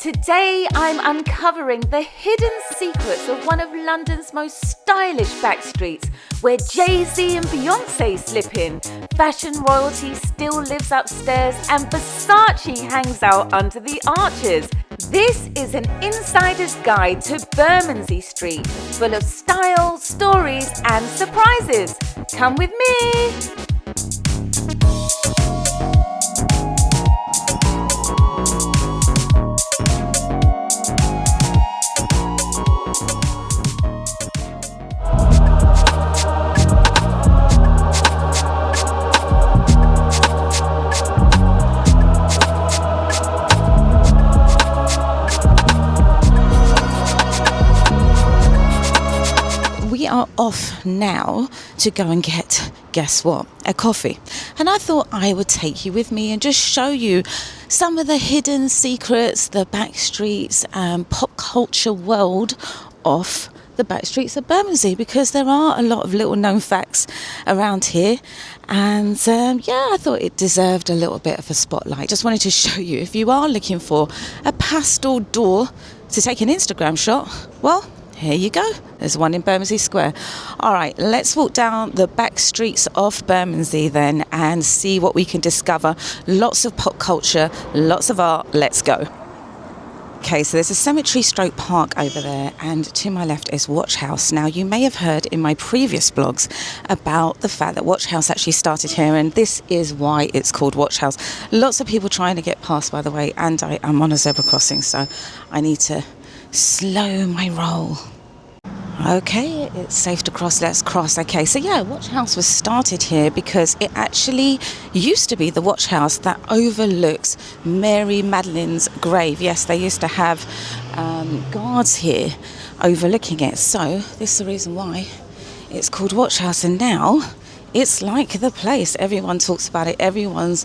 Today I'm uncovering the hidden secrets of one of London's most stylish backstreets, where Jay-Z and Beyonce slip in, fashion royalty still lives upstairs, and Versace hangs out under the arches. This is an insider's guide to Bermondsey Street, full of style, stories and surprises. Come with me! We are off now to go and get, guess what, a coffee. And I thought I would take you with me and just show you some of the hidden secrets, the backstreets and pop culture world of the backstreets of Bermondsey, because there are a lot of little known facts around here. And I thought it deserved a little bit of a spotlight. Just wanted to show you, if you are looking for a pastel door to take an Instagram shot, well, here you go. There's one in Bermondsey Square. All right, let's walk down the back streets of Bermondsey then and see what we can discover. Lots of pop culture, lots of art. Let's go. Okay, so there's a cemetery stroke park over there, and to my left is Watch House. Now, you may have heard in my previous blogs about the fact that Watch House actually started here, and this is why it's called Watch House. Lots of people trying to get past, by the way, and I am on a zebra crossing, so I need to slow my roll. Okay, it's safe to cross, let's cross. Okay, so yeah, Watch House was started here because it actually used to be the watch house that overlooks Mary Magdalene's grave. Yes, they used to have guards here overlooking it. So this is the reason why it's called Watch House, and now it's like the place. Everyone talks about it, everyone's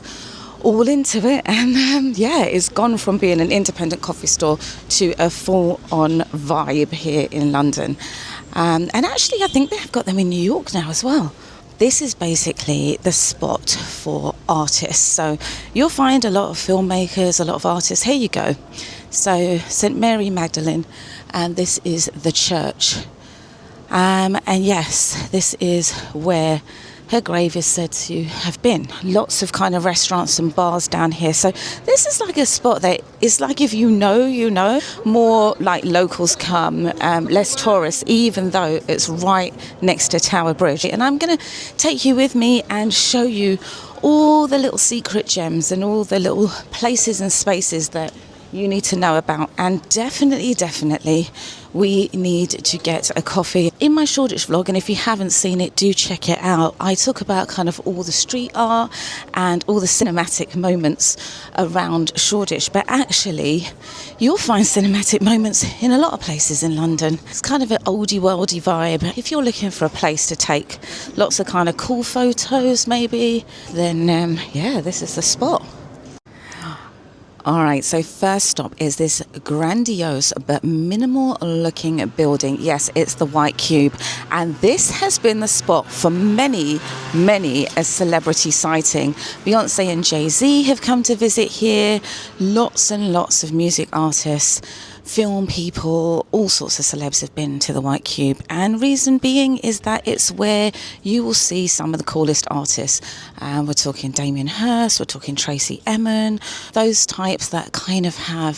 all into it, and it's gone from being an independent coffee store to a full-on vibe here in London. And actually, I think they've got them in New York now as well. This is basically the spot for artists. So you'll find a lot of filmmakers, a lot of artists. Here you go. So St. Mary Magdalene, and this is the church. And yes, this is where her grave is said to have been. Lots of kind of restaurants and bars down here. So this is like a spot that is like, if you know, more like locals come, less tourists, even though it's right next to Tower Bridge. And I'm going to take you with me and show you all the little secret gems and all the little places and spaces that you need to know about. And definitely we need to get a coffee. In my Shoreditch vlog, and if you haven't seen it, do check it out, I talk about kind of all the street art and all the cinematic moments around Shoreditch. But actually, you'll find cinematic moments in a lot of places in London. It's kind of an oldie worldy vibe. If you're looking for a place to take lots of kind of cool photos maybe, then this is the spot. All right, so first stop is this grandiose but minimal looking building. Yes, it's the White Cube. And this has been the spot for many a celebrity sighting. Beyonce and Jay-Z have come to visit here. Lots and lots of music artists, film people, all sorts of celebs have been to the White Cube. And reason being is that it's where you will see some of the coolest artists. We're talking Damien Hirst, we're talking Tracy Emin, those types that kind of have,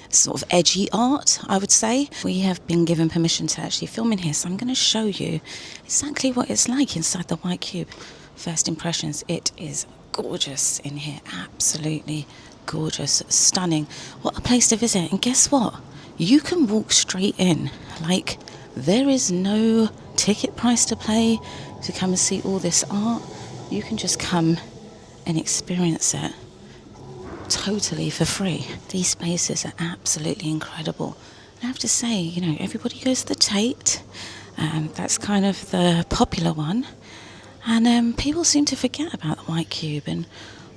sort of edgy art, I would say. We have been given permission to actually film in here, so I'm going to show you exactly what it's like inside the White Cube. First impressions, it is gorgeous in here, absolutely gorgeous, stunning. What a place to visit. And guess what? You can walk straight in. Like, there is no ticket price to pay to come and see all this art. You can just come and experience it totally for free. These spaces are absolutely incredible. I have to say, everybody goes to the Tate. That's kind of the popular one. And people seem to forget about the White Cube. And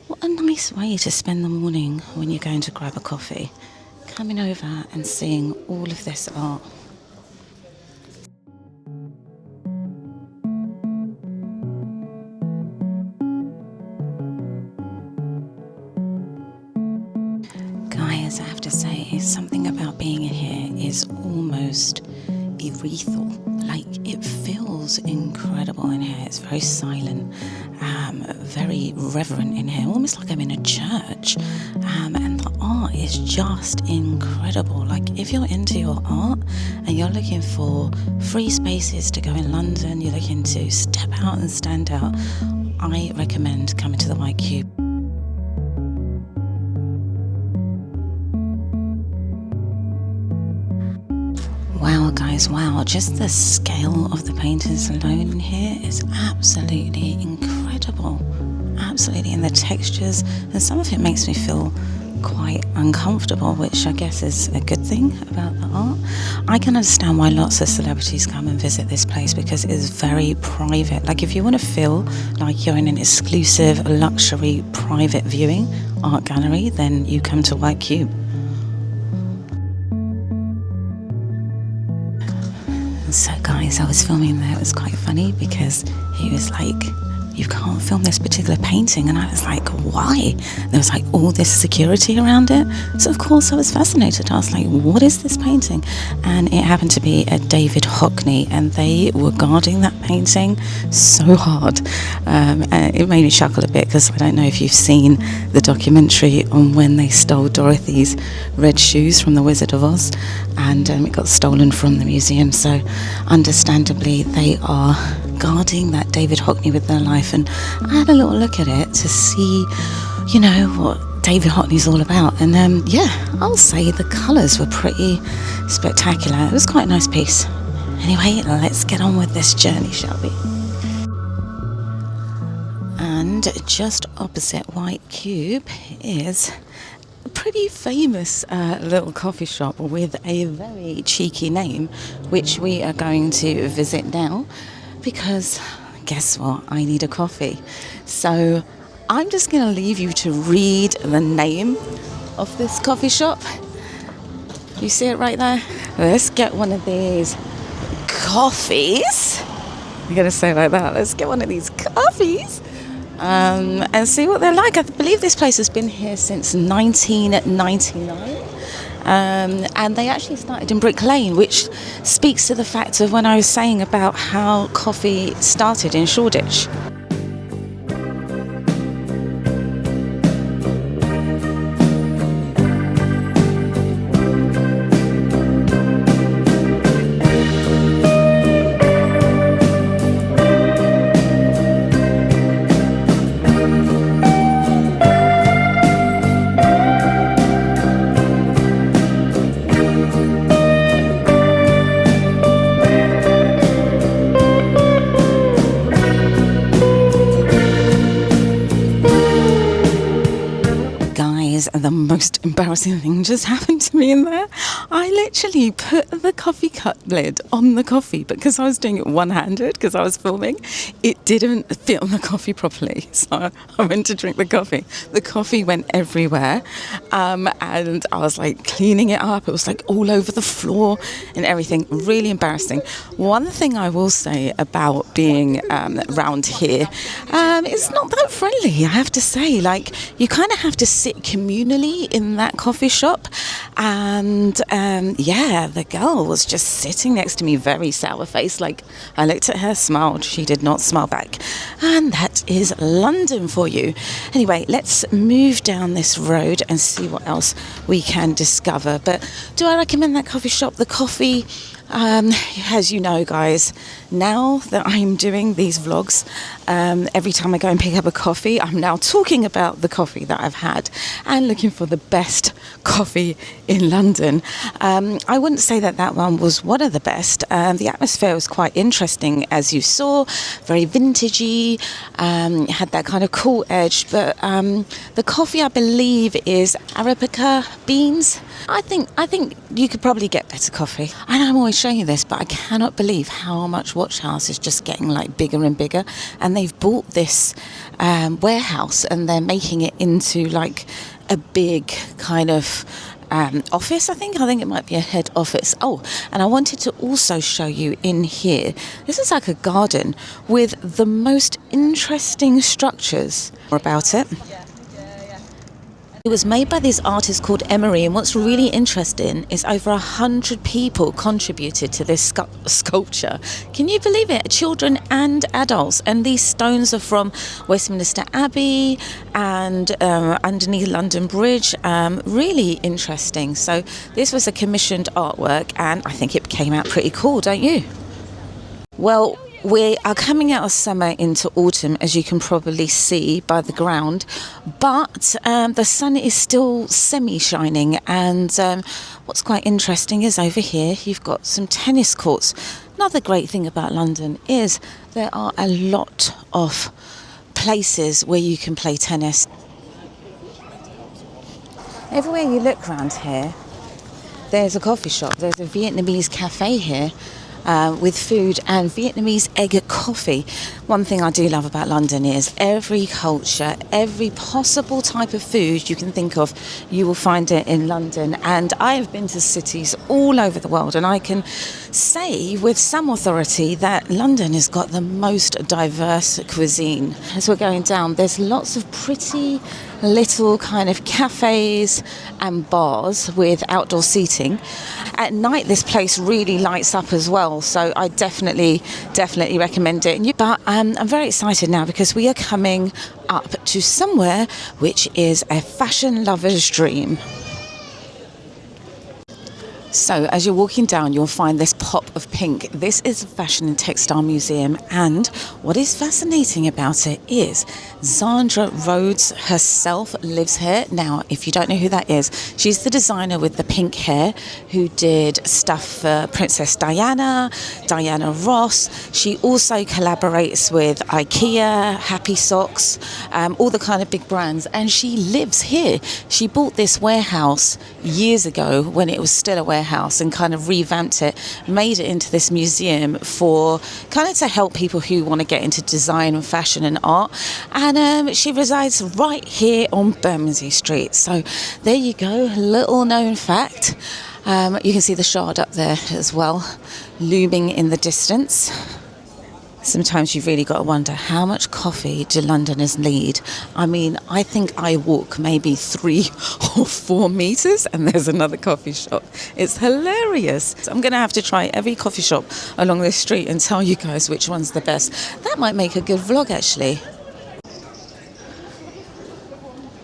what a nice way to spend the morning when you're going to grab a coffee. Coming over and seeing all of this art. guys, I have to say, something about being in here is almost ethereal. Like, it feels incredible in here. It's very silent, very reverent in here, almost like I'm in a church. And the art is just incredible. Like, if you're into your art and you're looking for free spaces to go in London, you're looking to step out and stand out, I recommend coming to the White Cube. Wow, guys, wow. Just the scale of the paintings alone in here is absolutely incredible. Absolutely. And the textures, and some of it makes me feel quite uncomfortable, which I guess is a good thing about the art. I can understand why lots of celebrities come and visit this place, because it is very private. Like, if you want to feel like you're in an exclusive, luxury, private viewing art gallery, then you come to White Cube. So guys, I was filming there. It was quite funny because he was like, you can't film this particular painting, and I was like, why? There was like all this security around it, so of course I was fascinated. I was like, what is this painting? And it happened to be a David Hockney, and they were guarding that painting so hard. And it made me chuckle a bit, because I don't know if you've seen the documentary on when they stole Dorothy's red shoes from the Wizard of Oz, and it got stolen from the museum, so understandably they are guarding that David Hockney with their life. And I had a little look at it to see, you know, what David Hockney's all about, and yeah, I'll say the colours were pretty spectacular. It was quite a nice piece. Anyway, let's get on with this journey, shall we? And just opposite White Cube is a pretty famous little coffee shop with a very cheeky name, which we are going to visit now, because guess what? I need a coffee. So I'm just going to leave you to read the name of this coffee shop. You see it right there? Let's get one of these coffees. You're going to say it like that. Let's get one of these coffees. And see what they're like. I believe this place has been here since 1999. And they actually started in Brick Lane, which speaks to the fact of when I was saying about how coffee started in Shoreditch. The most embarrassing thing just happened to me in there. I literally put the coffee cup lid on the coffee because I was doing it one-handed because I was filming. It didn't fit on the coffee properly, so I went to drink the coffee. The coffee went everywhere, and I was like cleaning it up. It was like all over the floor and everything. Really embarrassing. One thing I will say about being around here, it's not that friendly, I have to say. Like, you kind of have to sit communally in that coffee shop, and yeah, the girl was just sitting next to me, very sour faced. Like, I looked at her, smiled, she did not smile back, and that is London for you. Anyway, let's move down this road and see what else we can discover. But do I recommend that coffee shop? The coffee, as you know, guys, now that I'm doing these vlogs, every time I go and pick up a coffee, I'm now talking about the coffee that I've had and looking for the best coffee in London. I wouldn't say that that one was one of the best. The atmosphere was quite interesting, as you saw, very vintagey, had that kind of cool edge, but the coffee, I believe, is Arabica beans. I think you could probably get better coffee. And I'm always showing you this, but I cannot believe how much Watch House is just getting like bigger and bigger, and they've bought this warehouse and they're making it into like a big kind of office. I think it might be a head office. Oh, and I wanted to also show you in here, this is like a garden with the most interesting structures about it. It was made by this artist called Emery, and what's really interesting is over 100 people contributed to this sculpture. Can you believe it? Children and adults. And these stones are from Westminster Abbey and underneath London Bridge. Really interesting. So this was a commissioned artwork, and I think it came out pretty cool, don't you? Well, we are coming out of summer into autumn, as you can probably see by the ground, but the sun is still semi-shining, and what's quite interesting is over here you've got some tennis courts. Another great thing about London is there are a lot of places where you can play tennis. Everywhere you look around here, there's a coffee shop. There's a Vietnamese cafe here. With food and Vietnamese egg coffee. One thing I do love about London is every culture, every possible type of food you can think of, you will find it in London. And I have been to cities all over the world, and I can say with some authority that London has got the most diverse cuisine. As we're going down, there's lots of pretty little kind of cafes and bars with outdoor seating. At night, this place really lights up as well, so I definitely recommend it. But I'm very excited now because we are coming up to somewhere which is a fashion lover's dream. So as you're walking down, you'll find this pop of pink. This is a fashion and textile museum, and what is fascinating about it is Zandra Rhodes herself lives here. Now, if you don't know who that is, she's the designer with the pink hair who did stuff for Princess Diana, Diana Ross. She also collaborates with IKEA, Happy Socks, all the kind of big brands, and she lives here. She bought this warehouse years ago when it was still a warehouse and kind of revamped it, made it into this museum for kind of to help people who want to get into design and fashion and art. And she resides right here on Bermondsey Street. So there you go, little known fact. You can see the Shard up there as well, looming in the distance. Sometimes you've really got to wonder, how much coffee do Londoners need? I mean, I think I walk maybe 3 or 4 meters and there's another coffee shop. It's hilarious. So I'm going to have to try every coffee shop along this street and tell you guys which one's the best. That might make a good vlog, actually.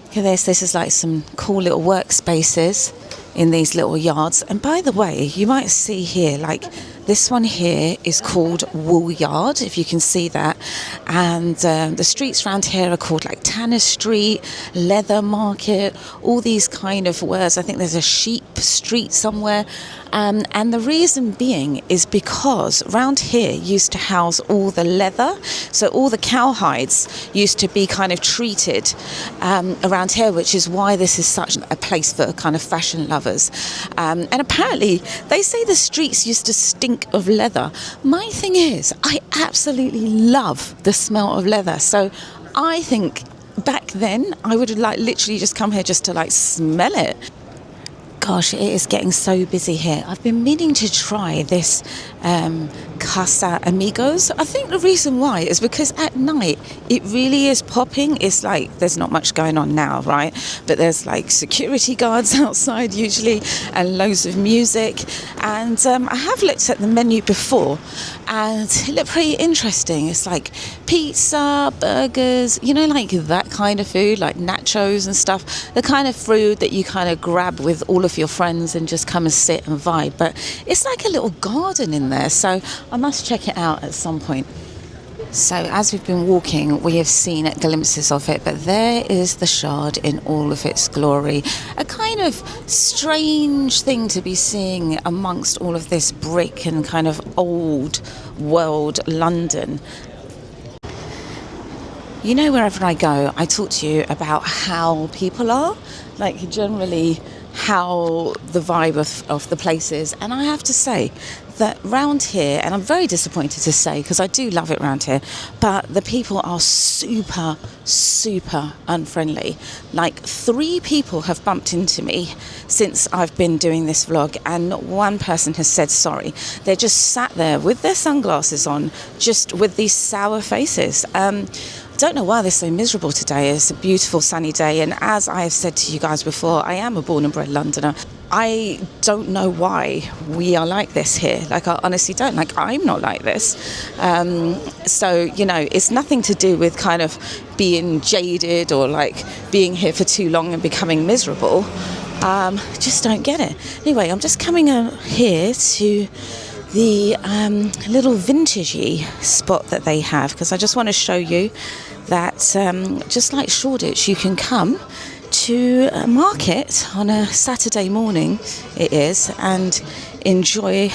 Look at this. This is like some cool little workspaces in these little yards. And by the way, you might see here, like, this one here is called Wool Yard, if you can see that. And the streets around here are called like Tanner Street, Leather Market, all these kind of words. I think there's a Sheep Street somewhere. And the reason being is because around here used to house all the leather. So all the cow hides used to be kind of treated around here, which is why this is such a place for kind of fashion lovers. And apparently they say the streets used to stink of leather. My thing is, I absolutely love the smell of leather. So I think back then I would have like literally just come here just to like smell it. Gosh, it is getting so busy here. I've been meaning to try this Casa Amigos. I think the reason why is because at night it really is popping. It's like there's not much going on now, right? But there's like security guards outside usually and loads of music. And I have looked at the menu before and it looked pretty interesting. It's like pizza, burgers, you know, like that kind of food, like nachos and stuff. The kind of food that you kind of grab with all of your friends and just come and sit and vibe. But it's like a little garden in there, so I must check it out at some point. So as we've been walking, we have seen glimpses of it, but there is the Shard in all of its glory. A kind of strange thing to be seeing amongst all of this brick and kind of old world London. You know, wherever I go, I talk to you about how people are, like generally how the vibe of the place is. And I have to say that round here, and I'm very disappointed to say because I do love it round here, but the people are super unfriendly. Like 3 people have bumped into me since I've been doing this vlog, and not one person has said sorry. They're just sat there with their sunglasses on, just with these sour faces. Don't know why they're so miserable today. It's a beautiful sunny day, and as I have said to you guys before, I am a born and bred Londoner. I don't know why we are like this here. Like, I honestly don't. Like, I'm not like this. So, you know, it's nothing to do with kind of being jaded or like being here for too long and becoming miserable. Just don't get it. Anyway, I'm just coming here to the little vintagey spot that they have, because I just want to show you that just like Shoreditch, you can come to a market on a Saturday morning, it is, and enjoy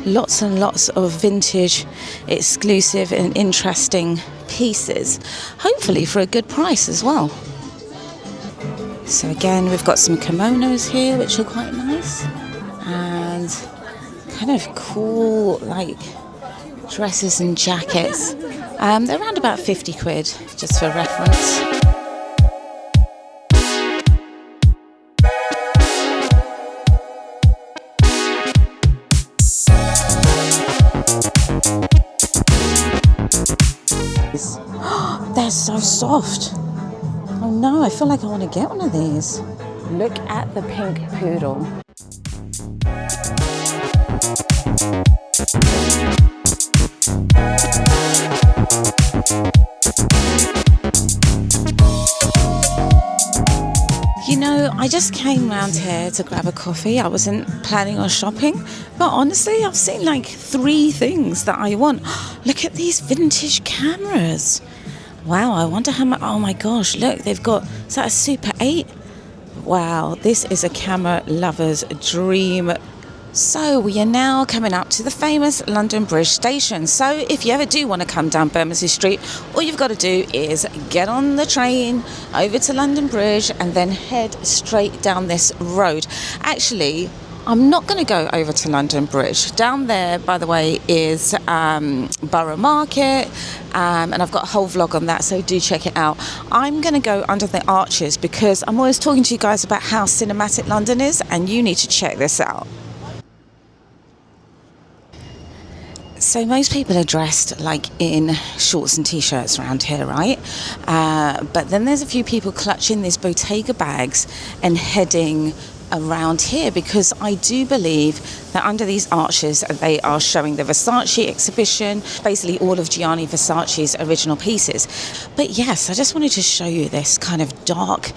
lots and lots of vintage, exclusive and interesting pieces, hopefully for a good price as well. So again, we've got some kimonos here which are quite nice, and kind of cool like dresses and jackets. They're around about 50 quid, just for reference. They're so soft. Oh no, I feel like I want to get one of these. Look at the pink poodle. You know, I just came round here to grab a coffee. I wasn't planning on shopping, but honestly, I've seen like 3 things that I want. Look at these vintage cameras. Wow, I wonder how much. Oh my gosh, look, they've got, is that a Super 8? Wow, this is a camera lover's dream. So we are now coming up to the famous London Bridge station. So if you ever do want to come down Bermondsey Street, all you've got to do is get on the train over to London Bridge and then head straight down this road. Actually, I'm not going to go over to London Bridge. Down there, by the way, is Borough Market, and I've got a whole vlog on that, so do check it out. I'm going to go under the arches because I'm always talking to you guys about how cinematic London is, and you need to check this out. So most people are dressed like in shorts and t-shirts around here, right? But then there's a few people clutching these Bottega bags and heading around here, because I do believe that under these arches they are showing the Versace exhibition, basically all of Gianni Versace's original pieces. But yes, I just wanted to show you this kind of dark,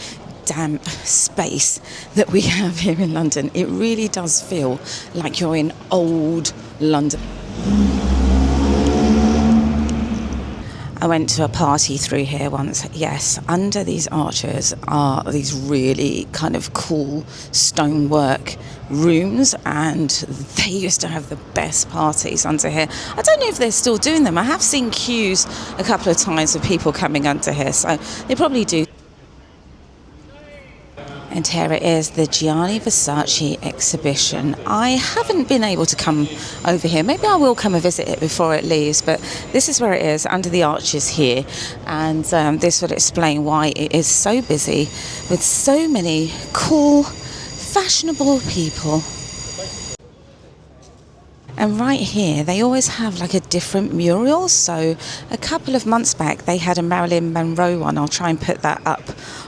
damp space that we have here in London. It really does feel like you're in old London. I went to a party through here once. Yes, under these arches are these really kind of cool stonework rooms, and they used to have the best parties under here. I don't know if they're still doing them. I have seen queues a couple of times of people coming under here, so they probably do. And here it is, the Gianni Versace exhibition. I haven't been able to come over here. Maybe I will come and visit it before it leaves, but this is where it is, under the arches here. And this will explain why it is so busy with so many cool, fashionable people. And right here, they always have like a different mural. So a couple of months back, they had a Marilyn Monroe one. I'll try and put that up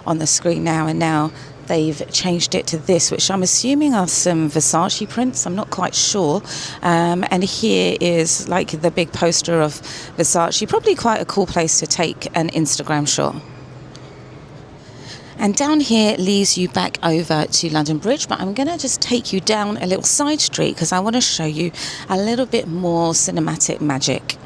on the screen now. And now they've changed it to this, which I'm assuming are some Versace prints. I'm not quite sure. And here is like the big poster of Versace. Probably quite a cool place to take an Instagram shot. And down here leads you back over to London Bridge, but I'm going to just take you down a little side street because I want to show you a little bit more cinematic magic.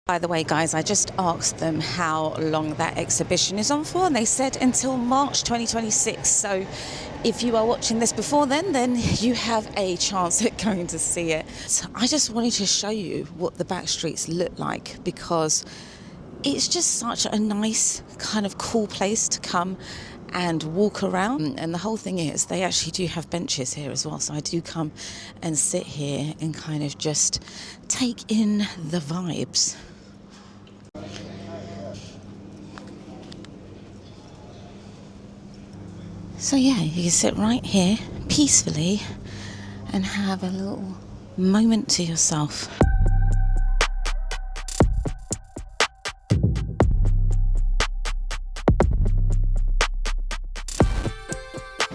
By the way, guys, I just asked them how long that exhibition is on for, and they said until March 2026. So if you are watching this before then you have a chance at going to see it. So I just wanted to show you what the backstreets look like, because it's just such a nice kind of cool place to come and walk around. And the whole thing is they actually do have benches here as well, so I do come and sit here and kind of just take in the vibes. So yeah, you can sit right here peacefully and have a little moment to yourself.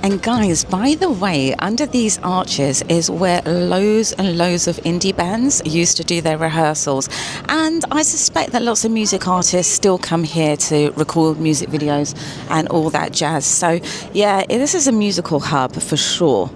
And guys, by the way, under these arches is where loads and loads of indie bands used to do their rehearsals. And I suspect that lots of music artists still come here to record music videos and all that jazz. So yeah, this is a musical hub for sure.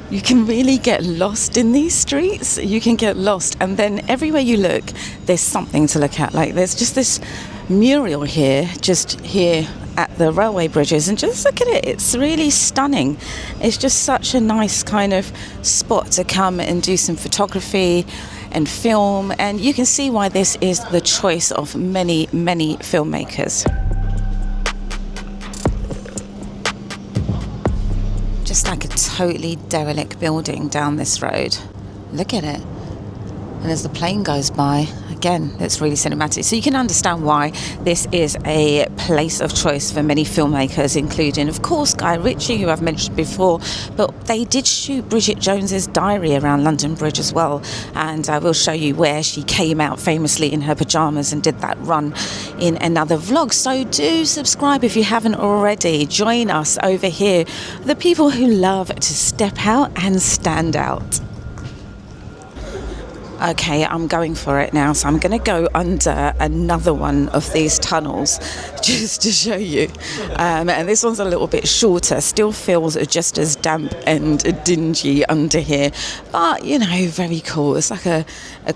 You can really get lost in these streets. You can get lost, and then everywhere you look, there's something to look at. Like there's just this mural here, just here at the railway bridges, and just look at it. It's really stunning. It's just such a nice kind of spot to come and do some photography and film, and you can see why this is the choice of many, many filmmakers. Just like a totally derelict building down this road. Look at it. And as the plane goes by, again, it's really cinematic. So you can understand why this is a place of choice for many filmmakers, including, of course, Guy Ritchie, who I've mentioned before. But they did shoot Bridget Jones's Diary around London Bridge as well. And I will show you where she came out famously in her pajamas and did that run in another vlog. So do subscribe if you haven't already. Join us over here, the people who love to step out and stand out. Okay, I'm going for it now. So I'm going to go under another one of these tunnels just to show you. And this one's a little bit shorter, still feels just as damp and dingy under here. But, you know, very cool. It's like a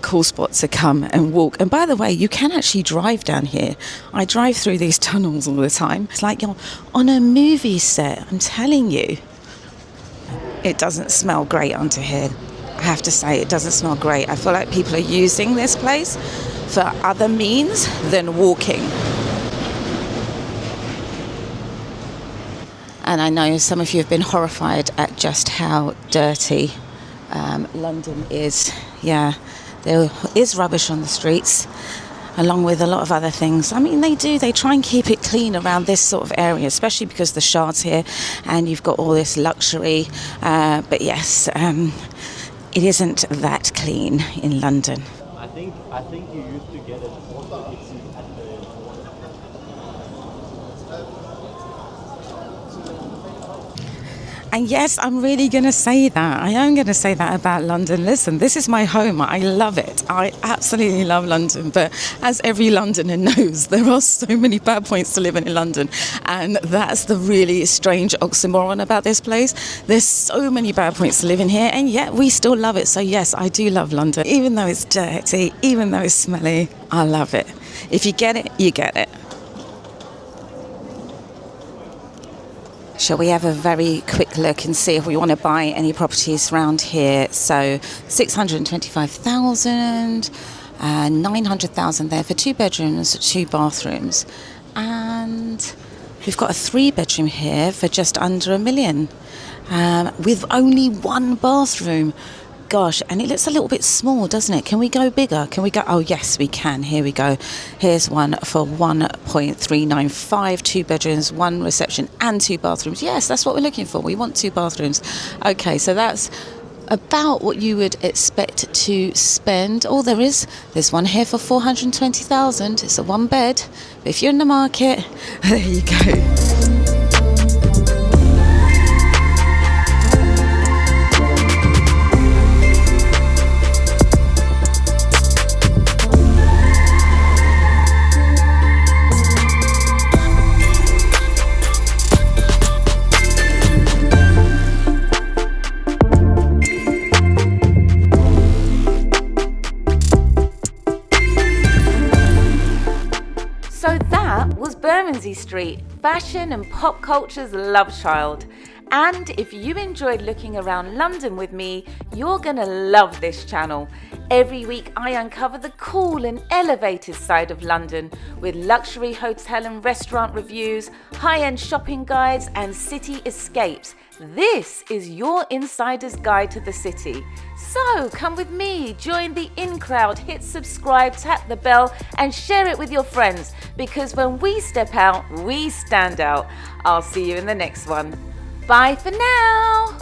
cool spot to come and walk. And by the way, you can actually drive down here. I drive through these tunnels all the time. It's like you're on a movie set, I'm telling you. It doesn't smell great under here. I have to say, it doesn't smell great. I feel like people are using this place for other means than walking. And I know some of you have been horrified at just how dirty London is. Yeah, there is rubbish on the streets, along with a lot of other things. I mean, they try and keep it clean around this sort of area, especially because the Shard's here and you've got all this luxury. But yes, it isn't that clean in London. I think you used to get it also at And yes, I'm really going to say that. I am going to say that about London. Listen, this is my home. I love it. I absolutely love London. But as every Londoner knows, there are so many bad points to living in London. And that's the really strange oxymoron about this place. There's so many bad points to live in here, and yet we still love it. So yes, I do love London. Even though it's dirty, even though it's smelly, I love it. If you get it, you get it. Shall we have a very quick look and see if we want to buy any properties around here? So 625,000, 900,000 there for 2 bedrooms, 2 bathrooms. And we've got a 3-bedroom here for just under £1 million, with only 1 bathroom. Gosh, and it looks a little bit small, doesn't it? Can we go bigger? Can we go? Oh, yes, we can. Here we go. Here's one for 1.395, 2 bedrooms, 1 reception and 2 bathrooms. Yes, that's what we're looking for. We want 2 bathrooms. Okay, so that's about what you would expect to spend. Oh, there's one here for 420,000. It's a 1 bed. But if you're in the market, there you go. Bermondsey Street, fashion and pop culture's love child. And if you enjoyed looking around London with me, you're gonna love this channel. Every week I uncover the cool and elevated side of London with luxury hotel and restaurant reviews, high-end shopping guides and city escapes. This is your insider's guide to the city. So come with me, join the in crowd, hit subscribe, tap the bell and share it with your friends, because when we step out, we stand out. I'll see you in the next one. Bye for now.